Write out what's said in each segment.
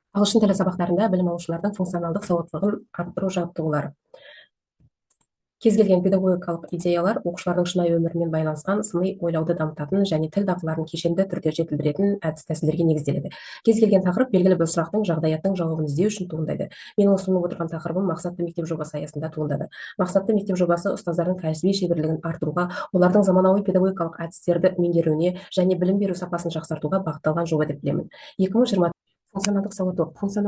Ағылшын тілі сабақтарында білім алушылардың функционалдық сауаттылығын арттыру жаттығулары. Кез келген педагогикалық идеялар оқушылардың шынайы өмірімен байланысқан сыни ойлауды дамытатын және тіл дағдыларын кешенді түрде жетілдіретін әдіс-тәсілдерге негізделеді. Кез келген тақырып белгілі бір сұрақтың жағдаяттың жауабын іздеу үшін туындайды. Менің ұсынып отырған тақырыбым мақсатты мектеп жобасы аясында туындады. Мақсатты мектеп жобасы ұстаздардың кәсіби шеберлігін арттыруға, олардың заманауи педагогикалық әдістерді меңгеруіне және білім беру сапасын жақсартуға бағытталған жоба деп білемін. 2020 функционалдық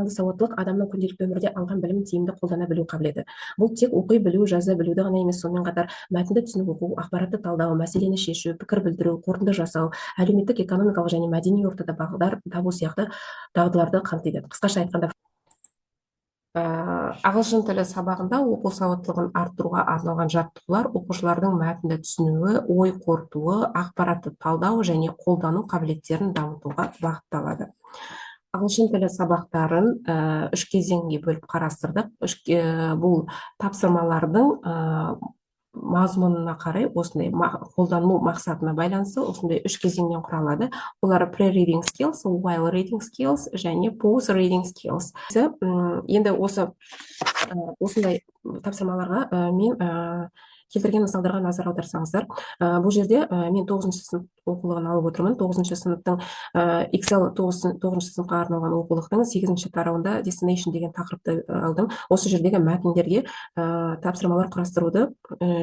сауаттылық адамның күнделікті өмірде алған білімін тиімді қолдана білу қабілеті. Бұл тек оқи білу, жаза білуді ғана емес, сонымен қатар мәтінді түсініп оқу, ақпаратты талдау, мәселені шешу, пікір білдіру, қорытынды жасау, әлеуметтік, экономикалық және мәдени ортада бағдар табу сияқты дағдыларды қамтиды. Қысқаша айтқанда, ағылшын тілі сабағында оқу сауаттылығын арттыруға арналған жаттығулар оқушылардың мәтінді түсінуі, ой қорытуы, ақпаратты талдау және қолдану қабілеттерін дамытуға бағытталады. Ағылшын тілі сабақтарын үш кезеңге бөліп қарастырдық. Бұл тапсырмалардың мазмұнына қарай осындай қолдану мақсатына байланысты осындай үш кезеңнен құралады. Олар pre-reading skills, while reading skills және post-reading skills. Енді осындай тапсырмаларға мен келтірген мысалдарға назар аударсаңыздар, бұл жерде мен 9-шы сынып оқулығын алып отырмын. 9-шы сыныптың Excel 9-шы сыныпқа арналған оқулықтың 8-ші тарауында destination деген тақырыпты алдым. Осы жердегі мәтіндерге тапсырмалар құрастыруды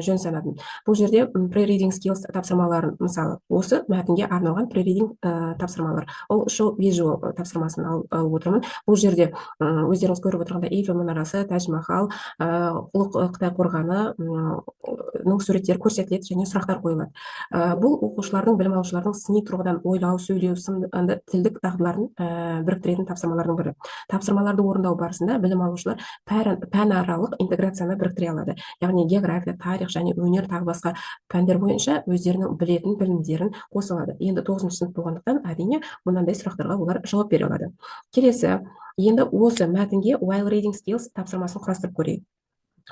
жөн санадым. Бұл жерде pre-reading skills тапсырмаларын, мысалы, осы мәтінге арналған pre-reading тапсырмалар. Ол show visual тапсырмасын алып отырмын. Бұл жерде өздеріңіз көріп отырғандай Эйфель мұнарасы, Тадж-Махал, ұлы Қытай қорғаны суреттері көрсетіледі және сұрақтар қойылады. Бұл оқушылардың, білім алушылардың сыни тұрғыдан ойлау, сөйлеу сынды тілдік дағдыларын біріктіретін тапсырмалардың бірі. Тапсырмаларды орындау барысында білім алушылар пәнаралық интеграцияны біріктіре алады. Яғни география, тарих және өнер тағы басқа пәндер бойынша өздерінің білетін білімдерін қоса алады. Енді 9-шы сынып болғандықтан әрине мынандай сұрақтарға олар жауап бере алады. Келесі, енді осы мәтінге while reading skills тапсырмасын құрастырып көрейік.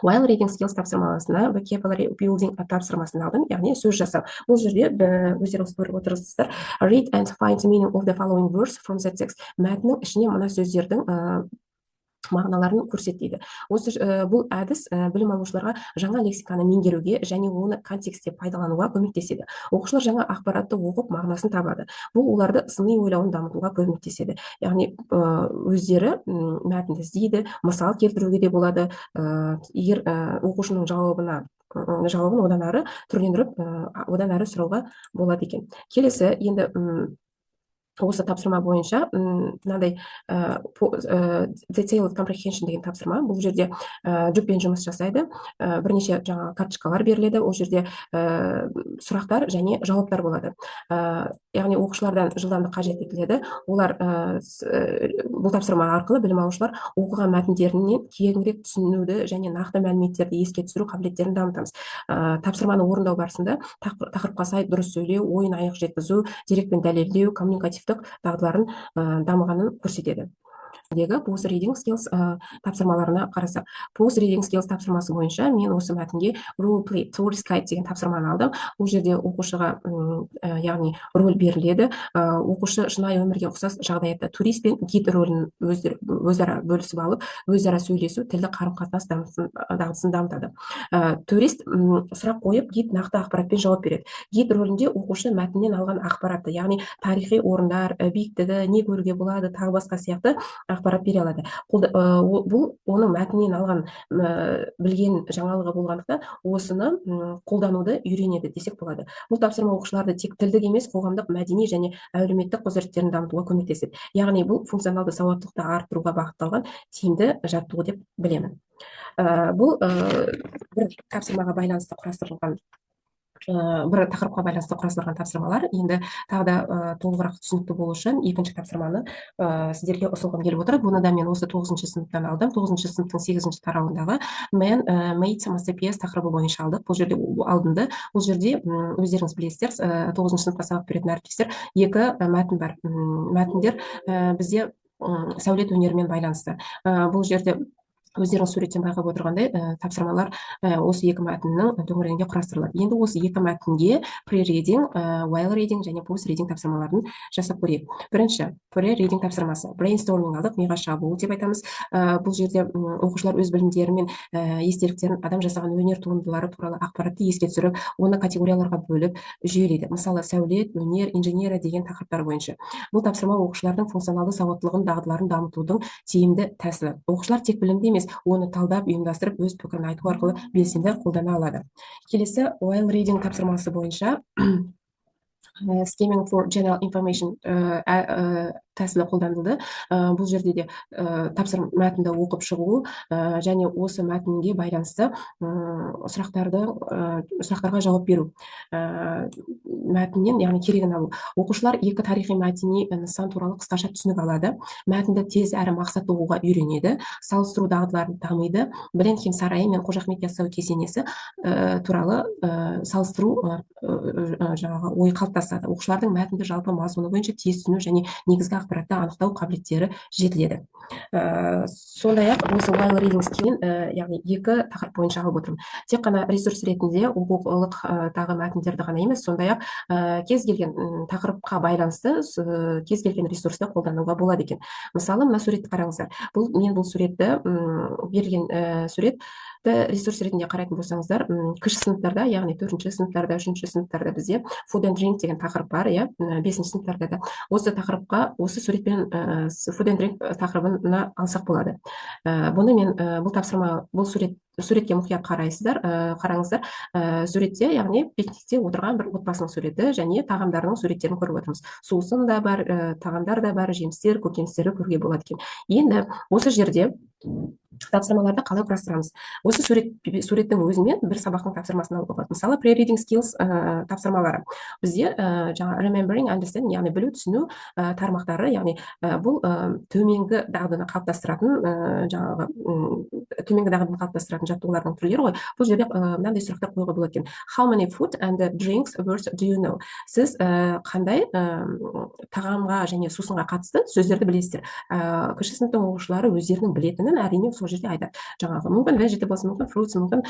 While reading skills тапсырмасына vocabulary building тапсырмасын алдым, яғни сөз жасау. Бұл жерде өздеріңіз көріп отырсыздар. Read and find the meaning of the following words from the text. Мәтіннің ішіне мына сөздердің мағыналарын көрсетеді. Бұл әдіс білім алушыларға жаңа лексиканы меңгеруге және оны контекстте пайдалануға көмектеседі. Оқушылар жаңа ақпаратты оқып мағынасын табады. Бұл оларды сыни ойлауын дамытуға көмектеседі. Яғни өздері мәтінді іздейді, мысал келтіруге де болады. Егер оқушының жауабын одан әрі түрлендіріп, одан әрі сұрауға болады екен. Келесі, енді осы тапсырма бойынша мынандай detailed comprehension деген тапсырма. Бұл жерде жүппен жұмыс жасайды. Бірнеше жаңа карточкалар беріледі. Ол жерде сұрақтар және жауаптар болады. Яғни оқушылардан жылдамдық қажет етіледі. Олар бұл тапсырма арқылы білім алушылар оқыған мәтіндерінен кеңірек түсінуді және нақты мәліметтерді еске түсіру қабілеттерін дамытамыз. Тапсырманы орындау барысында тақырыпқа сай дұрыс сөйлеу, ойын аяқ жеткізу, дерекпен дәлелдеу, коммуникативтік дағдыларын дамығанын көрсетеді. Post reading skills тапсырмаларына қарасақ, post reading skills тапсырмасы бойынша мен осы мәтінге role play tourist guide деген тапсырманы алдым. Бұл жерде оқушыға яғни рөл беріледі. Оқушы шынайы өмірге ұқсас жағдаятта турист пен гид рөлін өзара бөлісіп алып, өзара сөйлесу, тілдік қарым-қатынас дағдысын дамытады. Турист сұрақ қойып, гид нақты ақпаратпен жауап береді. Гид рөлінде оқушы мәтіннен алған ақпаратты, яғни тарихи орындар, биіктігі, не көруге болады, тағы басқа сияқты ақпарат бере алады. Бұл оның мәтіннен алған білген жаңалығы болғандықтан осыны қолдануды үйренеді десек болады. Бұл тапсырма оқушыларды тек тілдік емес, қоғамдық, мәдени және әлеуметтік құзыреттерін дамытуға көмектеседі. Яғни бұл функционалды сауаттылықты арттыруға бағытталған тиімді жаттығу деп білемін. Бұл бір тапсырмаға байланысты құрастырылған бір тақырыпқа байланысты құрастырылған тапсырмалар. Енді тағы да толығырақ түсінікті болу үшін екінші тапсырманы сіздерге ұсынғым келіп отыр. Бұны да мен осы 9-шы сыныптан алдым. 9-шы сыныптың 8-ші тарауындағы Man Made Masterpiece тақырыбы бойынша алдық. Бұл жерде алдында, бұл жерде өздеріңіз білесіздер, 9-шы сыныпқа сабақ беретін әріптестер, екі мәтін бар. Мәтіндер бізде сәулет өнерімен байланысты. Бұл жерде өздеріңіз суреттен байқап отырғандай тапсырмалар осы екі мәтіннің төңірегінде құрастырылады. Енді осы екі мәтінге pre-reading, while reading және post-reading тапсырмаларын жасап көрейік. Бірінші pre-reading тапсырмасы. Brainstorming алдық, миға шабу деп айтамыз. Бұл жерде оқушылар өз білімдері мен естеліктерін, адам жасаған өнер туындылары туралы ақпаратты еске түсіріп, оны категорияларға бөліп жүйелейді. Мысалы, сәулет, өнер, инженерия деген тақырыптар бойынша. Бұл тапсырма оқушылардың функционалды сауаттылығын, дағдыларын дамытудың тиімді тәсілі. Оқушылар тек білімді емес, оны талдап, ұйымдастырып, өз пікірін айту арқылы белсенді қолдана алады. Келесі while reading тапсырмасы бойынша skimming for general information тәсілі қолданылды. Бұл жерде де мәтінді оқып шығу және осы мәтінге байланысты сұрақтарға жауап беру. Мәтіннен, яғни керегін алу. Оқушылар екі тарихи мәдени нысан туралы қысқаша түсінік алады. Мәтінді тез әрі мақсатты оқуға үйренеді. Салыстыру дағдыларын дамиды. Бленхейм сарайы мен Қожа Ахмет Яссауи кесенесі туралы салыстыру ой қалыптасады. Оқушылардың мәтінді жалпы мазмұны бойынша тез түсіну және негізгі ақпаратты анықтау қабілеттері жетіледі. Сондай-ақ осы while reading skill, яғни екі тақырып бойынша алып отырмын. Тек қана ресурс ретінде оқулық тағы мәтіндерді ғана емес, сондай-ақ кез келген тақырыпқа байланысты кез келген ресурсты қолдануға болады екен. Мысалы, мына суретті қараңыздар. Мен бұл суретті берілген суретті ресурс ретінде қарайтын болсаңыздар, кіші сыныптарда, яғни 4-ші сыныптарда, 3-ші сыныптарда бізде food and drink деген тақырып бар, 5-ші сыныптарда да. Осы тақырыпқа, осы суретпен food and drink тақырыбына алсақ болады. Бұны мен бұл суретке мұқият қараңыздар. Суретте, яғни пикникте отырған бір отбасының суреті және тағамдарының суреттерін көріп отырмыз. Сусын да бар, тағамдар да бар, жемістер, көкөністер көруге болады екен. Енді осы жерде тапсырмаларды қалай құрастырамыз? Осы суреттің өзімен бір сабақтың тапсырмасын алуға болады. Мысалы, pre-reading skills тапсырмалары. Бізде remembering, understanding, яғни білу, түсіну тармақтары, яғни бұл төменгі дағдыны қалыптастыратын жаттығулардың түрлері ғой. Бұл жерде мынандай сұрақтар қоюға болады екен. How many food and drinks words do you know? Сіз қандай тағамға және сусынға қатысты сөздерді білесіздер? Кіші сыныптың оқушылары өздерінің білетінін әрине сол жерде айтады. Мүмкін vegetables, мүмкін fruits, мүмкін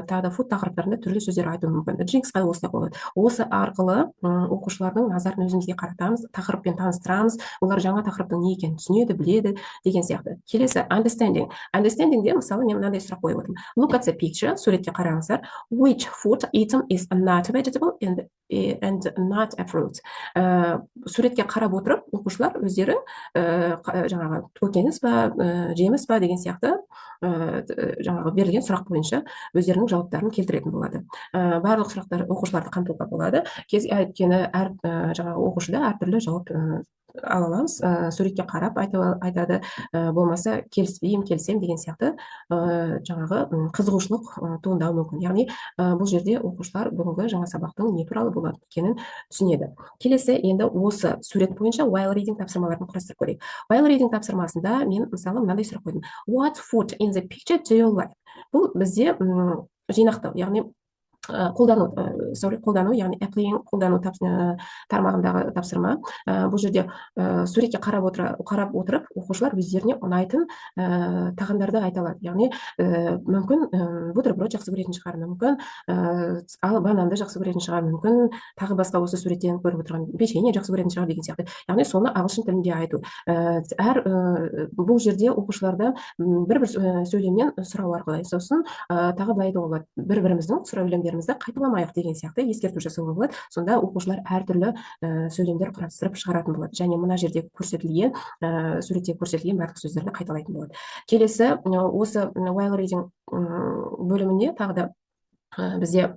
тағы да food тақырыптарында түрлі сөздер айтуы мүмкін. Drinks-қа осылай қойылады. Осы арқылы оқушылардың назарын өзімізге қаратамыз, тақырыппен таныстырамыз, олар жаңа тақырыптың не екенін түсінеді, біледі деген сияқты. Келесі understanding. Understanding-де мысалы мен мынандай сұрақ қойып отырмын. Look at the picture, суретке қараңыздар. Which food item is not a vegetable and not a fruit? Суретке қарап отырып, оқушылар өздері жаңағы көкөніс па, жеміс па деген сияқты жаңағы берілген сұрақ бойынша өздерінің жауаптарын келтіретін болады. Барлық сұрақтар оқушыларды қамтуға болады. Өйткені әр жаңағы оқушыда әртүрлі жауап ала аламыз. Суретке қарап айтады, болмаса келіспеймін, келісем деген сияқты жаңағы қызығушылық туындауы мүмкін. Яғни бұл жерде оқушылар бүгінгі жаңа сабақтың не туралы болады екенін түсінеді. Келесі, енді осы сурет бойынша while reading тапсырмаларын құрастырып көрейік. While reading тапсырмасында мен мысалы мынандай сұрақ қойдым. What food in the picture do you like? Бұл бізде жинақтау, яғни қолдану, яғни applying қолдану тармағындағы тапсырма. Бұл жерде суретке қарап отырып, оқушылар өздеріне ұнайтын тағамдарды айта алады. Яғни мүмкін бутерброд жақсы көретін шығар, мүмкін бананды жақсы көретін шығар, мүмкін тағы басқа осы суреттен көріп отырған печенье жақсы көретін шығар деген сияқты. Яғни соны ағылшын тілінде айту. Бұл жерде оқушыларда бір сөйлемнен сұрау арқылы, сосын тағы былай айтуға болады. Бір-біріміздің сөйлемдерімізді қайталамайық деген сияқты ескерту жасауға болады. Сонда оқушылар әртүрлі сөйлемдер құрастырып шығаратын болады. Және мына жерде суретте көрсетілген барлық сөздерді қайталайтын болады. Келесі, осы while reading бөліміне тағы да бізде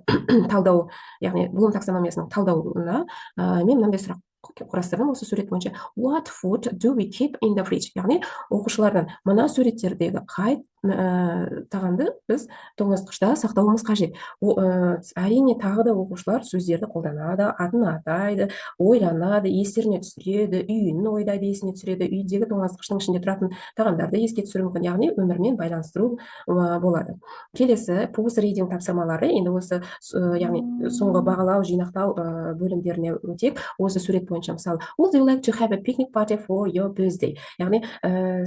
талдау, яғни Блум таксономиясының талдауына мен мынандай сұрақ құрастырдым осы сурет бойынша. What food do we keep in the fridge? Яғни оқушылардан мына суреттердегі қай тағамды біз тоңазытқышта сақтауымыз қажет. Әрине тағы да оқушылар сөздерді қолданады, атын атайды, ойланады, естеріне түсіреді, үйін ойдайды, есіне түсіреді, үйдегі тоңазытқыштың ішінде тұратын тағамдарды еске түсіру мүмкін, яғни өмірмен байланыстыру болады. Келесі post reading тапсырмалары, енді осы яғни соңғы бағалау, жинақтау бөлімдеріне өтек. Осы сурет бойынша мысалы, would you like to have a picnic party for your birthday? Яғни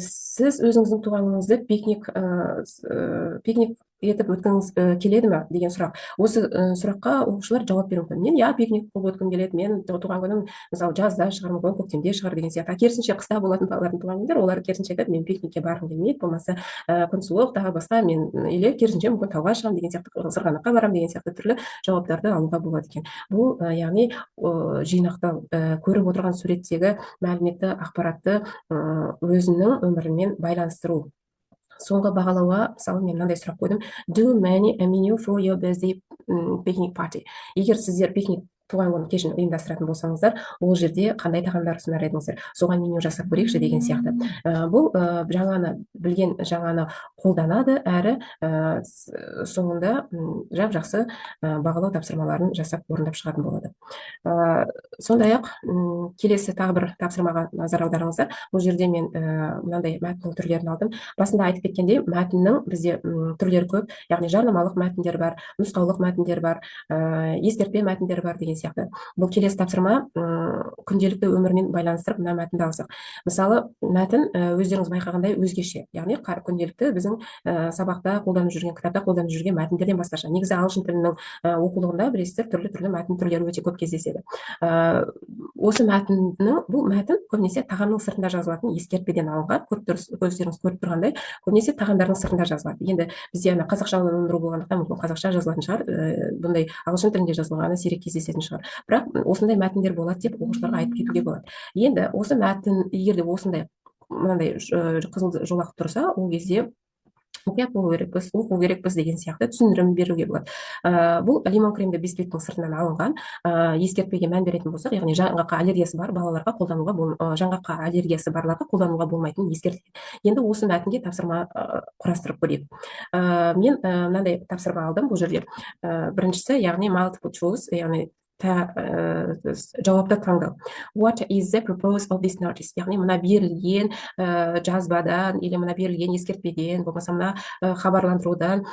сіз өзіңіздің туғаныңызды пикник пикник етіп өткіңіз келеді ме деген сұрақ. Осы сұраққа оқушылар жауап беруі мүмкін. Мен пикник қылып өткім келеді, мен туған күнім мысалы жазда шығар мүмкін, көктемде шығар деген сияқты. Керісінше қыста болатын балалардың туған күндер, олар керісінше айтады, мен пикникке барғым келмейді, болмаса күн суық, тағы басқа, мен или керісінше мүмкін тауға шығамын деген сияқты, сырғанаққа барамын деген сияқты түрлі жауаптарды алуға болады екен. Бұл яғни жинақтау, көріп отырған суреттегі мәліметті, ақпаратты өзінің өмірімен байланыстыру. Соңғы бағалауға мысалы мен мынандай сұрақ қойдым: Do many a menu for your birthday picnic party? Егер сіздер пикник туған күн кешін ұйымдастыратын болсаңыздар, ол жерде қандай тағамдар ұсынар едіңіздер? Соған меню жасап көрейікші деген сияқты. Бұл жаңаны білген, жаңаны қолданады, әрі соңында жап-жақсы бағалау тапсырмаларын жасап орындап шығатын болады. Сондай-ақ келесі тағы бір тапсырмаға назар аударыңыздар. Бұл жерде мен мынандай мәтіннің түрлерін алдым. Басында айтып кеткендей, мәтіннің бізде түрлері көп, яғни жарнамалық мәтіндер бар, нұсқаулық мәтіндер бар, ескертпе мәтіндер бар деген сияқты. Бұл келесі тапсырма күнделікті өмірмен байланыстырып мына мәтінді алсақ. Мысалы, мәтін өздеріңіз байқағандай өзгеше, яғни күнделікті біздің сабақта қолданып жүрген, кітапта қолданып жүрген мәтіндерден басқаша. Негізі ағылшын тілінің оқулығында білесіздер, түрлі мәтін түрлері өте көп кездеседі. Осы мәтіннің, бұл мәтін көбінесе тағамның сыртында жазылатын ескертпеден алынған, көздеріңіз көріп тұрғандай, көбінесе тағамдардың сыртында жазылады. Енді бізде қазақша өндіру болғандықтан мүмкін қазақша жазылатын шығар, бұндай ағылшын тілінде жазылғаны сирек кездесетін шығар. Бірақ осындай мәтіндер болады деп оқушыларға айтып кетуге болады. Енді осы мәтін егер де осындай мынандай қызыл жолақ тұрса, ол кезде мұқият болу керекпіз, оқу керекпіз деген сияқты түсіндірім беруге болады. Бұл лимон кремді бисквиттің сыртынан алынған. Ескертпеге мән беретін болсақ, яғни жаңғаққа аллергиясы бар балаларға қолдануға, жаңғаққа аллергиясы барларға қолдануға болмайтынын ескертілген. Енді осы мәтінге тапсырма құрастырып көрейік. Мен мынандай тапсырма алдым бұл жерде. Біріншісі, яғни multiple choice, яғни жауапты таңдау. What is the purpose of this notice? Яғни мына берілген жазбадан или мына берілген ескертпеден, болмаса мына хабарландырудан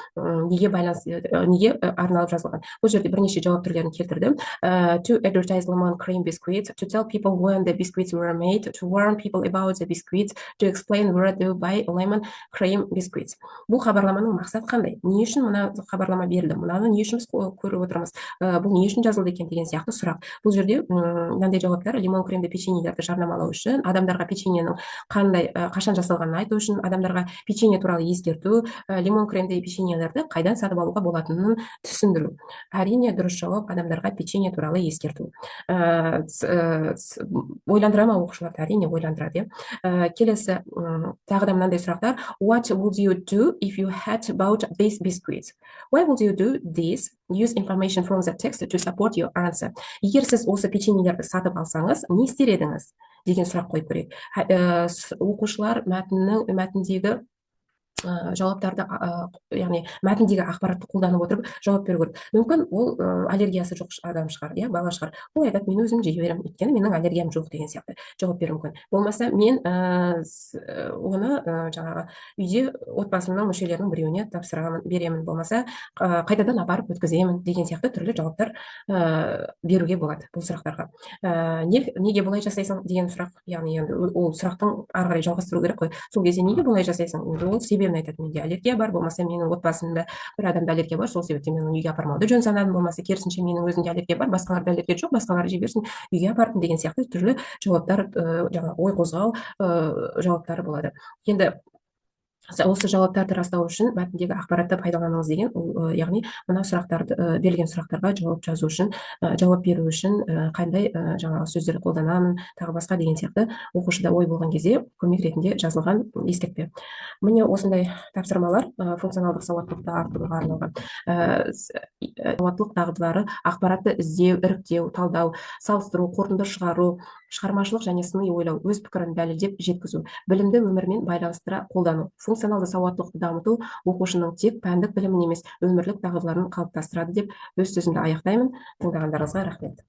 неге арналып жазылған? Бұл жерде бірнеше жауап түрлерін келтірдім. To advertise lemon cream biscuits, to tell people when the biscuits were made, to warn people about the biscuits, to explain where to buy lemon cream biscuits. Бұл хабарламаның мақсаты қандай? Не үшін мына хабарлама берілді? Мынаны не үшін көріп отырмыз? Бұл не үшін жазылды екен деген сияқты сұрақ. Бұл жерде мынандай жауаптар: лимон кремді печеньелерді жарнамалау үшін, адамдарға печеньенің қашан жасалғанын айту үшін, адамдарға печенье туралы ескерту, лимон кремді печеньелерді қайдан сатып алуға болатынын түсіндіру. Әрине, дұрыс жауап адамдарға печенье туралы ескерту. Ойландыра ма оқушыларды? Әрине ойландырады. Келесі тағы да мынандай сұрақтар: What would you do if you had bought these biscuits? Why would you do this? Use information from the text to support your answer. Егер сіз осы печеньелерді сатып алсаңыз, не істер едіңіз деген сұрақ қойып көрейік. Оқушылар мәтіндегі жауаптарды, яғни мәтіндегі ақпаратты қолданып отырып жауап беру керек. Мүмкін ол аллергиясы жоқ адам шығар, бала шығар. Ол айтады, мен өзім жей беремін, өйткені менің аллергиям жоқ деген сияқты жауап беру мүмкін. Болмаса, мен оны жаңағы үйде отбасымның мүшелерінің біреуіне тапсырамын, беремін, болмаса қайтадан апарып өткіземін деген сияқты түрлі жауаптар беруге болады бұл сұрақтарға. Неге бұлай жасайсың деген сұрақ, яғни ол сұрақтың ары қарай жалғастыру керек қой. Сол кезде неге бұлай жасайсың? Ол себебін айтады: менде аллергия бар, болмаса менің отбасымда бір адамда аллергия бар, сол себептен мен үйге апармауды жөн санадым, болмаса керісінше менің өзімде аллергия бар, басқаларда аллергия жоқ, басқалары жей берсін, үйге апардым деген сияқты түрлі жауаптар, жаңа ой қозғау жауаптары болады. Енді осы жауаптарды растау үшін мәтіндегі ақпаратты пайдаланыңыз деген, яғни мына сұрақтарды, берілген сұрақтарға жауап жазу үшін, жауап беру үшін қандай жаңағы сөздерді қолданамын, тағы басқа деген сияқты оқушыда ой болған кезде көмек ретінде жазылған ескертпе. Міне осындай тапсырмалар функционалдық сауаттылықты арттыруға арналған. Сауаттылық дағдылары: ақпаратты іздеу, іріктеу, талдау, салыстыру, қорытынды шығару, шығармашылық және сыни ойлау, өз пікірін дәлелдеп жеткізу, білімді өмірмен байланыстыра қолдану. Функционалды сауаттылықты дамыту оқушының тек пәндік білімін емес, өмірлік дағдыларын қалыптастырады деп өз сөзімді аяқтаймын. Тыңдағандарыңызға рахмет.